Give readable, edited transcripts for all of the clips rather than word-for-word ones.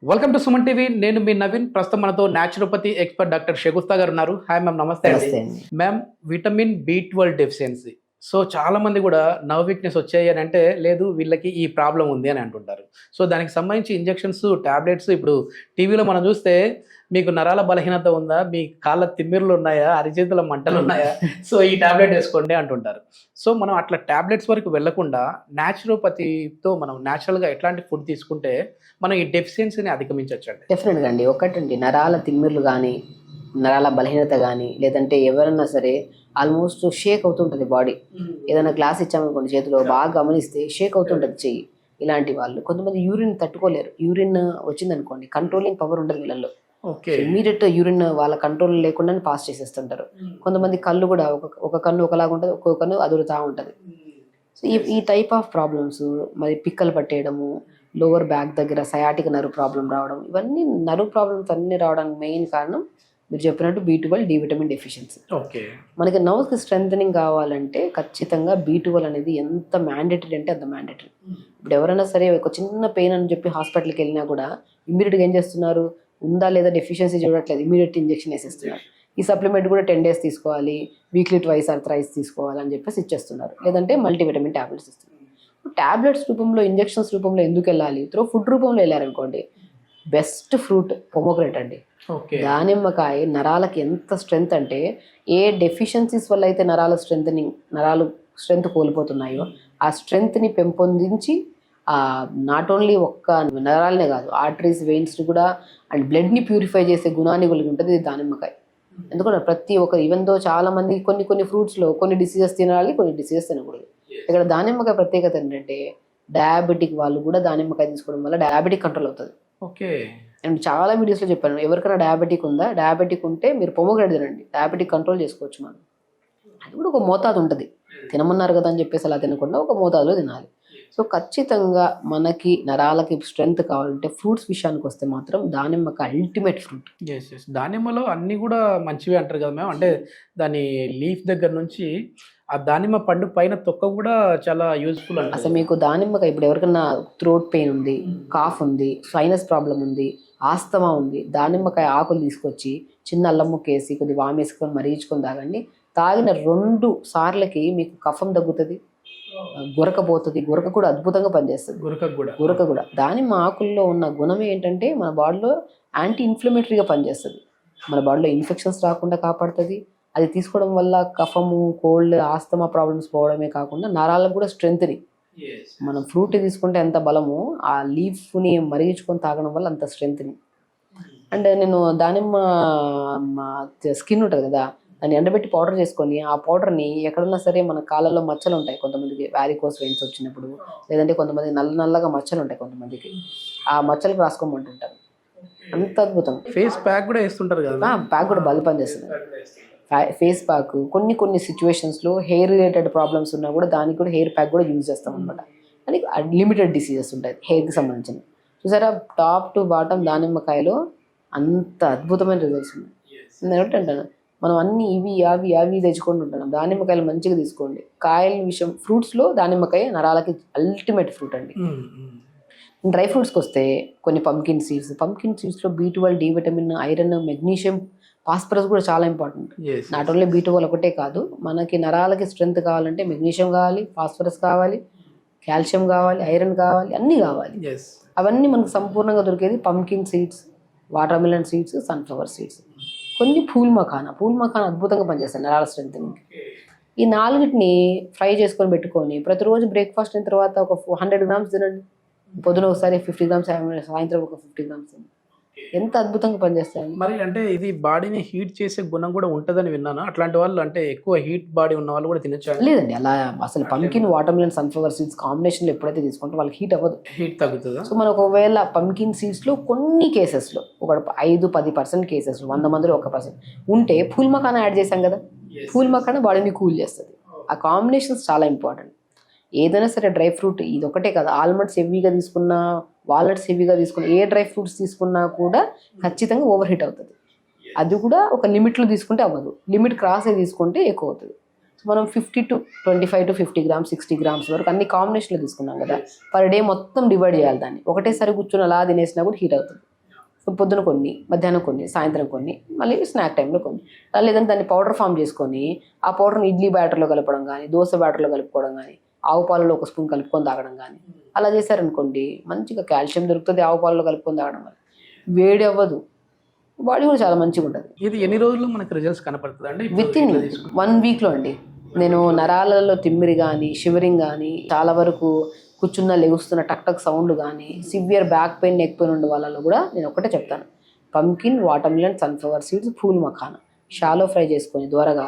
Welcome to Suman TV. నేను మీ నవీన్. ప్రస్తుతం మనతో న్యాచురోపతి ఎక్స్పర్ట్ డాక్టర్ షగుఫ్తా గారు ఉన్నారు. హాయ్ మ్యామ్, నమస్తే అండి. నమస్తే అండి. Ma'am, vitamin B12 deficiency. So చాలా మంది కూడా నర్వ్ వీక్నెస్ వచ్చాయి అని అంటే, లేదు వీళ్ళకి ఈ ప్రాబ్లం ఉంది అని అంటుంటారు. సో దానికి సంబంధించి ఇంజెక్షన్స్, టాబ్లెట్స్ ఇప్పుడు టీవీలో మనం చూస్తే మీకు నరాల బలహీనత ఉందా, మీ కాళ్ళ తిమ్మిర్లు ఉన్నాయా, అరిచేతుల మంటలు ఉన్నాయా, సో ఈ టాబ్లెట్ వేసుకోండి అంటుంటారు. సో మనం అట్లా టాబ్లెట్స్ వరకు వెళ్లకుండా న్యాచురోపతితో మనం న్యాచురల్గా ఎట్లాంటి ఫుడ్ తీసుకుంటే మనం ఈ డెఫిషియన్సీని అధిగమించవచ్చండి? డెఫినెట్గా అండి. ఒకటండి, నరాల తిమ్మిర్లు కానీ, నరాల బలహీనత కానీ, లేదంటే ఎవరన్నా సరే ఆల్మోస్ట్ షేక్ అవుతుంటుంది బాడీ. ఏదైనా గ్లాస్ ఇచ్చామనుకోండి చేతిలో, బాగా గమనిస్తే షేక్ అవుతుంటుంది చెయ్యి. ఇలాంటి వాళ్ళు కొంతమంది యూరిన్ తట్టుకోలేరు. యూరిన్ వచ్చిందనుకోండి, కంట్రోలింగ్ పవర్ ఉండదు వీళ్ళల్లో. ఓకే. ఇమీడియట్ యూరిన్ వాళ్ళ కంట్రోల్ లేకుండానే పాస్ చేసేస్తుంటారు. కొంతమంది కళ్ళు కూడా ఒక కన్ను ఒకలాగా ఉంటుంది, ఒక్కొక్క కన్ను అదురుతా ఉంటుంది. సో ఈ టైప్ ఆఫ్ ప్రాబ్లమ్స్, మరి పిక్కలు పట్టేయడము, లోవర్ బ్యాక్ దగ్గర సయాటిక్ నర్వ్ ప్రాబ్లం రావడం, ఇవన్నీ నర్వ్ ప్రాబ్లమ్స్ అన్నీ రావడానికి మెయిన్ కారణం మీరు చెప్పినట్టు B12 D vitamin deficiency. Okay. మనకి నర్వ్స్కి స్ట్రెంథనింగ్ కావాలంటే ఖచ్చితంగా B12 అనేది ఎంత మ్యాండేటరీ అంటే అంత మ్యాండేటరీ. ఇప్పుడు ఎవరైనా సరే ఒక చిన్న పెయిన్ అని చెప్పి హాస్పిటల్కి వెళ్ళినా కూడా ఇమ్మీడియట్గా ఏం చేస్తున్నారు, ఉందా లేదా డెఫిషియన్సీ చూడట్లేదు, ఇమీడియట్ ఇంజెక్షన్ వేసేస్తున్నారు. ఈ సప్లిమెంట్ కూడా 10 days తీసుకోవాలి, వీక్లీ ట్వైస్ ఆర్ థ్రైస్ తీసుకోవాలి అని చెప్పేసి ఇచ్చేస్తున్నారు. లేదంటే మల్టీవిటమిన్ ట్యాబ్లెట్స్ ఇస్తున్నారు. ట్యాబ్లెట్స్ రూపంలో, ఇంజెక్షన్స్ రూపంలో ఎందుకు వెళ్ళాలి? ఫుడ్ రూపంలో వెళ్ళారనుకోండి, బెస్ట్ ఫ్రూట్ పొమోగ్రేట్ అండి. ఓకే. దానిమ్మకాయ నరాలకి ఎంత స్ట్రెంగ్త్ అంటే, ఏ డెఫిషియన్సీస్ వల్ల అయితే నరాలు స్ట్రెంగ్త్ కోల్పోతున్నాయో ఆ స్ట్రెంగ్త్ని పెంపొందించి నాట్ ఓన్లీ ఒక్క నరాలనే కాదు, ఆర్టరీస్, వెయిన్స్ని కూడా అండ్ బ్లడ్ని ప్యూరిఫై చేసే గుణాన్ని కలిగి ఉంటుంది ఇది దానిమ్మకాయ. ఎందుకంటే ప్రతి ఒక్క ఈవెన్ దో చాలా మంది కొన్ని ఫ్రూట్స్లో కొన్ని డిసీజెస్ తినాలి, కొన్ని డిసీజెస్ తినకూడదు. ఇక్కడ దానిమ్మకాయ ప్రత్యేకత ఏంటంటే, డయాబెటిక్ వాళ్ళు కూడా దానిమ్మకాయ తీసుకోవడం వల్ల డయాబెటిక్ కంట్రోల్ అవుతుంది. ఓకే. అండ్ చాలా వీడియోస్లో చెప్పాను, ఎవరికైనా డయాబెటిక్ ఉందా, డయాబెటిక్ ఉంటే మీరు పొమోగ్రేట్ తినండి, డయాబెటిక్ కంట్రోల్ చేసుకోవచ్చు. మనం అది కూడా ఒక మోతాదు ఉంటుంది. తినమన్నారు కదా అని చెప్పేసి అలా తినకుండా ఒక మోతాదులో తినాలి. సో ఖచ్చితంగా మనకి నరాలకి స్ట్రెంగ్త్ కావాలంటే ఫ్రూట్స్ విషయానికి వస్తే మాత్రం దానిమ్మకాయ అల్టిమేట్ ఫ్రూట్. Yes yes. దానిమ్మలో అన్నీ కూడా మంచివి అంటారు కదా మ్యామ్. అంటే దాని లీఫ్ దగ్గర నుంచి ఆ దానిమ్మ పండు పైన తొక్క కూడా చాలా యూజ్ఫుల్ అంటారు. అసలు మీకు దానిమ్మకాయ ఇప్పుడు ఎవరికైనా థ్రోట్ పెయిన్ ఉంది, కాఫ్ ఉంది, సైనస్ ప్రాబ్లం ఉంది, ఆస్తమా ఉంది, దానిమ్మకాయ ఆకులు తీసుకొచ్చి చిన్న అల్లం ముక్కేసి కొద్దిగా వామేసుకొని మరిగించుకొని తాగండి. తాగిన 2 సార్లకి మీకు కఫం తగ్గుతుంది, గురక పోతుంది. గురక కూడా అద్భుతంగా పనిచేస్తుంది. గురక కూడా దానిమ్మ ఆకుల్లో ఉన్న గుణం ఏంటంటే, మన బాడీలో యాంటీ ఇన్ఫ్లమేటరీగా పనిచేస్తుంది. మన బాడీలో ఇన్ఫెక్షన్స్ రాకుండా కాపాడుతుంది. అది తీసుకోవడం వల్ల కఫము, కోల్డ్, ఆస్తమా ప్రాబ్లమ్స్ పోవడమే కాకుండా నరాలకు కూడా స్ట్రెంగ్త్ని. మనం ఫ్రూట్ తీసుకుంటే ఎంత బలమో ఆ లీఫ్ని మరిగించుకొని తాగడం వల్ల అంత స్ట్రెంగ్త్ని. అండ్ నేను దానిమ్మ స్కిన్ ఉంటుంది కదా, దాన్ని ఎండబెట్టి పౌడర్ చేసుకొని ఆ పౌడర్ని ఎక్కడన్నా సరే, మన కాళ్ళలో మచ్చలు ఉంటాయి కొంతమందికి, వ్యారికోస్ వెయిన్స్ వచ్చినప్పుడు, లేదంటే కొంతమంది నల్లగా మచ్చలు ఉంటాయి కొంతమందికి, ఆ మచ్చలకు రాసుకోమంటుంటారు. అంత అద్భుతం. ఫేస్ ప్యాక్ కూడా వేస్తుంటారు కదా, ప్యాక్ కూడా బలి పనిచేస్తుంది. ఫేస్ ప్యాక్ కొన్ని సిచ్యువేషన్స్లో హెయిర్ రిలేటెడ్ ప్రాబ్లమ్స్ ఉన్నా కూడా దానికి కూడా హెయిర్ ప్యాక్ కూడా యూజ్ చేస్తాం అనమాట. అని లిమిటెడ్ డిసీజెస్ ఉంటాయి హెయిర్కి సంబంధించిన. చూసారా, టాప్ టు బాటమ్ దానిమ్మకాయలో అంత అద్భుతమైన రిజల్ట్స్ ఉన్నాయి. అంటాను మనం అన్ని ఇవి తెచ్చుకొని ఉంటున్నాం. దానిమ్మకాయలు మంచిగా తీసుకోండి. కాయల విషయం, ఫ్రూట్స్లో దానిమ్మకాయ నరాలకి అల్టిమేట్ ఫ్రూట్ అండి. డ్రై ఫ్రూట్స్కి వస్తే కొన్ని పంకిన్ సీడ్స్లో B12, D vitamin, iron, magnesium, phosphorus కూడా చాలా ఇంపార్టెంట్. నాట్ ఓన్లీ B12 ఒకటే కాదు, మనకి నరాలకి స్ట్రెంగ్త్ కావాలంటే మెగ్నీషియం కావాలి, ఫాస్ఫరస్ కావాలి, కాల్షియం కావాలి, ఐరన్ కావాలి, అన్నీ కావాలి. అవన్నీ మనకు సంపూర్ణంగా దొరికేది pumpkin seeds, watermelon seeds, sunflower seeds, కొన్ని పూల్ మఖానా అద్భుతంగా పనిచేస్తాయి నరాల స్ట్రెంగ్త్ని. ఈ 4టిని ఫ్రై చేసుకొని పెట్టుకొని ప్రతిరోజు బ్రేక్ఫాస్ట్ అయిన తర్వాత ఒక 100 grams తినండి. పొద్దున ఒకసారి 50 grams, సాయంత్రం ఒక 50 grams. ఎంత అద్భుతంగా పనిచేస్తాయి. మరి అంటే ఇది బాడీని హీట్ చేసే గుణం కూడా ఉంటుందని విన్నాను. అట్లాంటి వాళ్ళు, అంటే ఎక్కువ హీట్ బాడీ ఉన్న వాళ్ళు కూడా తినచ్చు? లేదండి, అలా అసలు pumpkin, water melon, sunflower seeds కాంబినేషన్లో ఎప్పుడైతే తీసుకుంటే వాళ్ళకి హీట్ అవ్వదు, హీట్ తగ్గుతుందా? సో మనకు ఒకవేళ పంకిన్ సీడ్స్లో కొన్ని కేసెస్లో, ఒక 5-10% కేసెస్లో, 100 మందిలో 1% ఉంటే పూల్ మఖానా యాడ్ చేశాం కదా, పూల్ మఖానా బాడీని కూల్ చేస్తుంది. ఆ కాంబినేషన్స్ చాలా ఇంపార్టెంట్. ఏదైనా సరే డ్రై ఫ్రూట్ ఇది ఒకటే కాదు, ఆల్మండ్స్ హెవీగా తీసుకున్నా, వాల్నట్స్ హెవీగా తీసుకున్నా, ఏ డ్రై ఫ్రూట్స్ తీసుకున్నా కూడా ఖచ్చితంగా ఓవర్ హీట్ అవుతుంది. అది కూడా ఒక లిమిట్లో తీసుకుంటే అవ్వదు, లిమిట్ క్రాస్ అయి తీసుకుంటే ఎక్కువ అవుతుంది. సో మనం 25 to 50 grams 60 grams వరకు అన్ని కాంబినేషన్లో తీసుకున్నాం కదా, పర్ డే మొత్తం డివైడ్ చేయాలి దాన్ని. ఒకటేసారి కూర్చొని అలా తినేసినా కూడా హీట్ అవుతుంది. సో పొద్దున కొన్ని, మధ్యాహ్నం కొన్ని, సాయంత్రం కొన్ని, మళ్ళీ స్నాక్ టైంలో కొన్ని. లేదంటే దాన్ని పౌడర్ ఫామ్ చేసుకొని ఆ పౌడర్ని ఇడ్లీ బ్యాటర్లో కలపడం కానీ, దోశ బ్యాటర్లో కలుపుకోవడం కానీ, ఆవు పాలలో ఒక స్పూన్ కలుపుకొని తాగడం కానీ అలా చేశారనుకోండి, మంచిగా కాల్షియం దొరుకుతుంది. ఆవు పాలలో కలుపుకొని తాగడం వల్ల వేడి అవ్వదు, బాడీ కూడా చాలా మంచిగా ఉంటుంది. ఇది ఎన్ని రోజుల్లో మనకు రిజల్ట్స్ కనపడుతుంది అండి? విత్ ఇన్ 1 weekలో అండి. నేను నరాలలో తిమ్మిరి కానీ, షివరింగ్ కానీ, చాలా వరకు కూర్చున్న లెగుస్తున్న టక్ టక్ సౌండ్ కానీ, severe back pain, neck pain ఉండే వాళ్ళలో కూడా నేను ఒకటే చెప్తాను, పంకిన్, వాటర్మిలన్, సన్ఫ్లవర్ సీడ్స్, ఫూల్ మఖానా షాలో ఫ్రై చేసుకొని దూరగా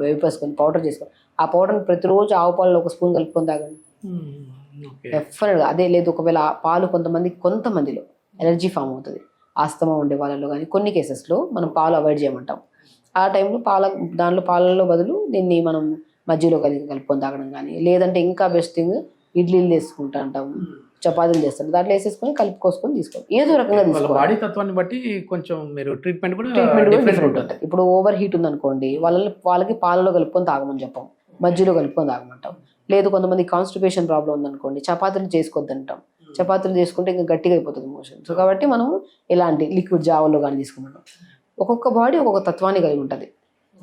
వేపేసుకొని పౌడర్ చేసుకొని ఆ పౌడర్ని ప్రతిరోజు ఆవు పాలలో ఒక స్పూన్ కలుపుకొని తాగండి. డెఫినెట్గా అదే. లేదు ఒకవేళ ఆ పాలు కొంతమందిలో ఎలర్జీ ఫామ్ అవుతుంది, ఆస్తమా ఉండే వాళ్ళలో కానీ కొన్ని కేసెస్లో మనం పాలు అవాయిడ్ చేయమంటాం. ఆ టైంలో దాంట్లో పాలల్లో బదులు దీన్ని మనం మజ్జిగలో కలుపుకొని తాగడం కానీ, లేదంటే ఇంకా బెస్ట్ థింగ్ ఇడ్లీలు చేసుకుంటా అంటాం, చపాతీలు చేస్తాం, దాంట్లో వేసేసుకొని కలుపుకోసుకొని తీసుకోవాలి. ఏదో రకంగా తీసుకోవాలి. బాడీ తత్వాన్ని బట్టి కొంచెం మీరు ట్రీట్మెంట్ కూడా డిఫరెంట్ ఉంటుంది. ఇప్పుడు ఓవర్ హీట్ ఉందనుకోండి, వాళ్ళకి పాలలో కలుపుకొని తాగమని చెప్పాం, మజ్జిగలో కలుపుకొని తాగమంటాం. లేదు కొంతమంది కాన్స్టిపేషన్ ప్రాబ్లం ఉందనుకోండి, చపాతీలు చేసుకోవద్దంటాం. చపాతీలు చేసుకుంటే ఇంకా గట్టిగా అయిపోతుంది మోషన్. సో కాబట్టి మనం ఇలాంటి లిక్విడ్ జావలో కానీ తీసుకుంటాం. ఒక్కొక్క బాడీ ఒక్కొక్క తత్వాన్ని కలిగి ఉంటుంది.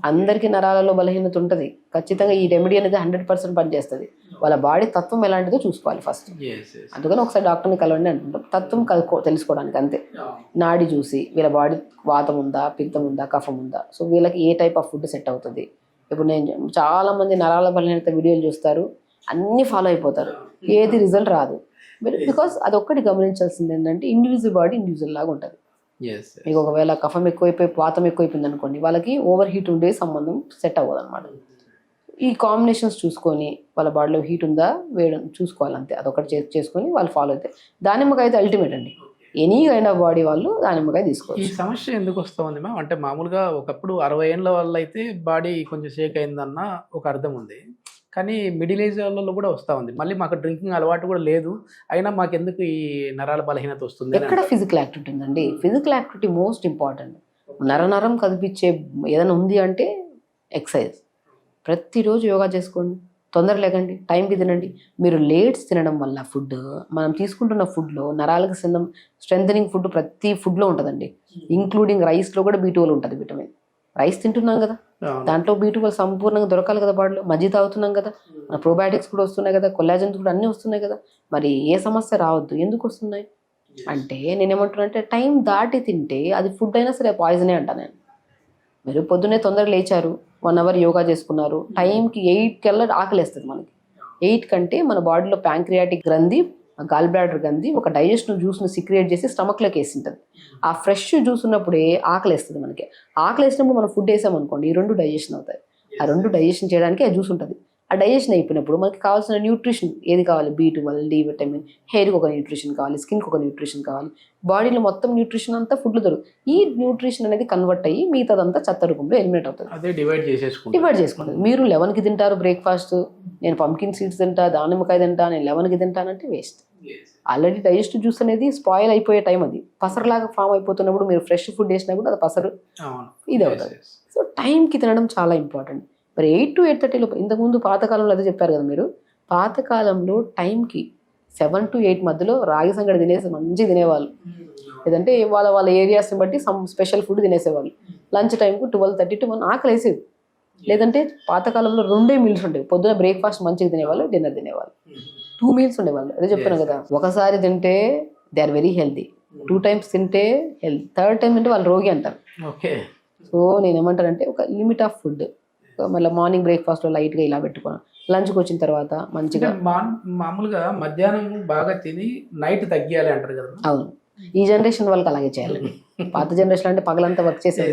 అందరికీ నరాలలో బలహీనత ఉంటుంది. ఖచ్చితంగా ఈ రెమెడీ అనేది 100% పనిచేస్తుంది. వాళ్ళ బాడీ తత్వం ఎలాంటిదో చూసుకోవాలి ఫస్ట్. అందుకని ఒకసారి డాక్టర్ని కలవండి అంటుంటాం, తత్వం తెలుసుకోవడానికి అంతే. నాడి చూసి వీళ్ళ బాడీ వాతం ఉందా, పిత్తం ఉందా, కఫం ఉందా, సో వీళ్ళకి ఏ టైప్ ఆఫ్ ఫుడ్ సెట్ అవుతుంది. ఇప్పుడు నేను చాలామంది నరాల బలహీనత వీడియోలు చూస్తారు, అన్నీ ఫాలో అయిపోతారు, ఏది రిజల్ట్ రాదు. బికాస్ అది ఒక్కటి గమనించాల్సింది ఏంటంటే ఇండివిజువల్ బాడీ ఇండివిజువల్ లాగా ఉంటుంది. మీకు ఒకవేళ కఫం ఎక్కువైపోయి వాతం ఎక్కువైపోయింది అనుకోండి, వాళ్ళకి ఓవర్ హీట్ ఉండే సంబంధం సెట్ అవ్వదు అనమాట. ఈ కాంబినేషన్స్ చూసుకొని వాళ్ళ బాడీలో హీట్ ఉందా వేడి చూసుకోవాలి అంతే. అదొకటి చేసుకొని వాళ్ళు ఫాలో అయితే దానిమ్మకాయ అయితే అల్టిమేట్ అండి. ఎనీ కైండ్ ఆఫ్ బాడీ వాళ్ళు దానిమ్మకాయ తీసుకోవచ్చు. ఈ సమస్య ఎందుకు వస్తుంది మ్యామ్ అంటే మామూలుగా ఒకప్పుడు 60 ఏళ్ళ వాళ్ళు అయితే బాడీ కొంచెం షేక్ అయిందన్న ఒక అర్థం ఉంది, కానీ మిడిల్ ఏజ్ వాళ్ళలో కూడా వస్తూ ఉంది. మళ్ళీ మాకు డ్రింకింగ్ అలవాటు కూడా లేదు, అయినా మాకు ఎందుకు ఈ నరాల బలహీనత వస్తుంది? ఎక్కడ ఫిజికల్ యాక్టివిటీ ఉందండి? Physical activity most important. నరం కదిపించే ఏదైనా ఉంది అంటే ఎక్సర్సైజ్. ప్రతిరోజు యోగా చేసుకోండి, తొందర లేకండి, టైంకి తినండి. మీరు లేట్స్ తినడం వల్ల ఫుడ్ మనం తీసుకుంటున్న ఫుడ్లో నరాలకు స్ట్రెంథనింగ్ ఫుడ్ ప్రతి ఫుడ్లో ఉంటుందండి. ఇంక్లూడింగ్ రైస్లో కూడా B12 ఉంటుంది, విటమిన్. రైస్ తింటున్నాం కదా, దాంట్లో B12 సంపూర్ణంగా దొరకాలి కదా బాడీలో. మజ్జిగ తాగుతున్నాం కదా, మన ప్రోబయాటిక్స్ కూడా వస్తున్నాయి కదా, కొల్లాజన్స్ కూడా అన్నీ వస్తున్నాయి కదా. మరి ఏ సమస్య రావద్దు. ఎందుకు వస్తున్నాయి అంటే నేనేమంటున్నా అంటే టైం దాటి తింటే అది ఫుడ్ అయినా సరే పాయిజనే అంటా నేను. మీరు పొద్దున్నే తొందరగా లేచారు, 1 hour యోగా చేసుకున్నారు, టైంకి 8 కల్లా ఆకలేస్తుంది మనకి. 8 కంటే మన బాడీలో ప్యాంక్రియాటిక్ గ్రంథి, గాల్ బ్లాడర్ గ్రంథి ఒక డైజెషన్ జ్యూస్ను సిక్రియేట్ చేసి స్టమక్లోకి వేసింటుంది. ఆ ఫ్రెష్ జ్యూస్ ఉన్నప్పుడే ఆకలేస్తుంది మనకి. ఆకలేసినప్పుడు మనం ఫుడ్ వేసామనుకోండి, ఈ 2 డైజెషన్ అవుతాయి. ఆ 2 డైజెషన్ చేయడానికి ఆ జ్యూస్ ఉంటుంది. ఆ డైజెషన్ అయిపోయినప్పుడు మనకి కావాల్సిన న్యూట్రిషన్ ఏది కావాలి, B12, D విటమిన్, హెయిర్కి ఒక న్యూట్రిషన్ కావాలి, స్కిన్కి ఒక న్యూట్రిషన్ కావాలి, బాడీలో మొత్తం న్యూట్రిషన్ అంతా ఫుడ్లో దొరుకుతుంది. ఈ న్యూట్రిషన్ అనేది కన్వర్ట్ అయ్యి మిగతాదంతా చెత్త రూపంలో ఎలిమినేట్ అవుతుంది. అదే డివైడ్ చేసుకుంటుంది. మీరు 11కి తింటారు బ్రేక్ఫాస్ట్, నేను పంకిన్ సీడ్స్ తింటా, దానిమ్మకాయ తింటా, నేను 11కి తింటానంటే వేస్ట్. ఆల్రెడీ డైజెస్టివ్ జ్యూస్ అనేది స్పాయిల్ అయిపోయే టైం, అది పసరులాగా ఫామ్ అయిపోతున్నప్పుడు మీరు ఫ్రెష్ ఫుడ్ వేసినా కూడా అది పసరు ఇది అవుతుంది. సో టైంకి తినడం చాలా ఇంపార్టెంట్. మరి 8 to 8:30 ఇంతకుముందు పాతకాలంలో అదే చెప్పారు కదా మీరు, పాతకాలంలో టైంకి 7 to 8 మధ్యలో రాగి సంగటి తినేసి మంచిగా తినేవాళ్ళు. లేదంటే వాళ్ళ ఏరియాస్ని బట్టి స్పెషల్ ఫుడ్ తినేసేవాళ్ళు. లంచ్ టైంకు 12:30 to 1 ఆకలి వేసేది. లేదంటే పాతకాలంలో 2 మీల్స్ ఉండేవి. పొద్దున బ్రేక్ఫాస్ట్ మంచిగా తినేవాళ్ళు, డిన్నర్ తినేవాళ్ళు. 2 మీల్స్ ఉండేవాళ్ళు. అదే చెప్తున్నాను కదా, ఒకసారి తింటే they are very healthy, 2 times తింటే హెల్తీ, 3rd time తింటే వాళ్ళు రోగి అంటారు. సో నేను ఏమంటానంటే ఒక లిమిట్ ఆఫ్ ఫుడ్, మళ్ళీ మార్నింగ్ బ్రేక్ఫాస్ట్లో లైట్గా ఇలా పెట్టుకోవాలి, లంచ్కి వచ్చిన తర్వాత మంచిగా. మామూలుగా మధ్యాహ్నం బాగా తిని నైట్ తగ్గియాలి అంటారు కదా. అవును, ఈ జనరేషన్ వాళ్ళకి అలాగే చేయాలి. పాత జనరేషన్ అంటే పగలంతా వర్క్ చేసే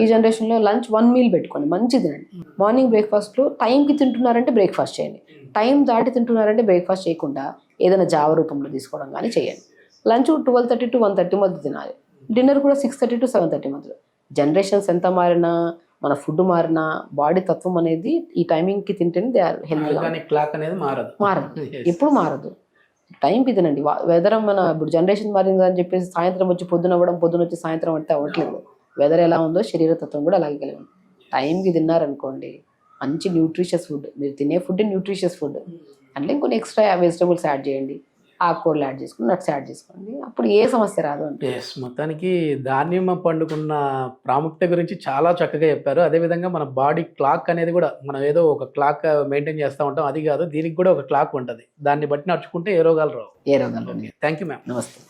ఈ జనరేషన్లో లంచ్ 1 meal పెట్టుకోండి, మంచి తినండి. మార్నింగ్ బ్రేక్ఫాస్ట్లో టైంకి తింటున్నారంటే బ్రేక్ఫాస్ట్ చేయండి, టైం దాటి తింటున్నారంటే బ్రేక్ఫాస్ట్ చేయకుండా ఏదైనా జావ రూపంలో తీసుకోవడం కానీ చేయండి. లంచ్ 12:30 to 1:30 మధ్య తినాలి, డిన్నర్ కూడా 6:30 to 7:30 మధ్యలో. జనరేషన్స్ ఎంత మారినా, మన ఫుడ్ మారినా, బాడీ తత్వం అనేది ఈ టైమింగ్కి తింటేనే దే ఆర్ హెల్తీగా. క్లాక్ అనేది మారదు, ఎప్పుడు మారదు. టైంకి తినండి. వెదర్ మన ఇప్పుడు జనరేషన్ మారింది అని చెప్పేసి సాయంత్రం వచ్చి పొద్దున అవ్వడం, పొద్దున వచ్చి సాయంత్రం అంటే అవ్వట్లేదు. వెదర్ ఎలా ఉందో శరీర తత్వం కూడా అలాగే కలిగి ఉంది. టైంకి తిన్నారనుకోండి మంచి న్యూట్రిషియస్ ఫుడ్, మీరు తినే ఫుడ్ న్యూట్రిషియస్ ఫుడ్, అంటే ఇంకొన్ని ఎక్స్ట్రా వెజిటబుల్స్ యాడ్ చేయండి, ఆకుకూరలు యాడ్ చేసుకోండి, నట్స్ యాడ్ చేసుకోండి, అప్పుడు ఏ సమస్య రాదు అంటే. ఎస్, మొత్తానికి దానిమ్మ పండుకున్న ప్రాముఖ్యత గురించి చాలా చక్కగా చెప్పారు. అదేవిధంగా మన బాడీ క్లాక్ అనేది కూడా మనం ఏదో ఒక క్లాక్ మెయింటైన్ చేస్తూ ఉంటాం, అది కాదు, దీనికి కూడా ఒక క్లాక్ ఉంటుంది. దాన్ని బట్టి నడుచుకుంటే ఏ రోగాలు రావు. ఏ రోగాలు. Thank you ma'am. నమస్తే.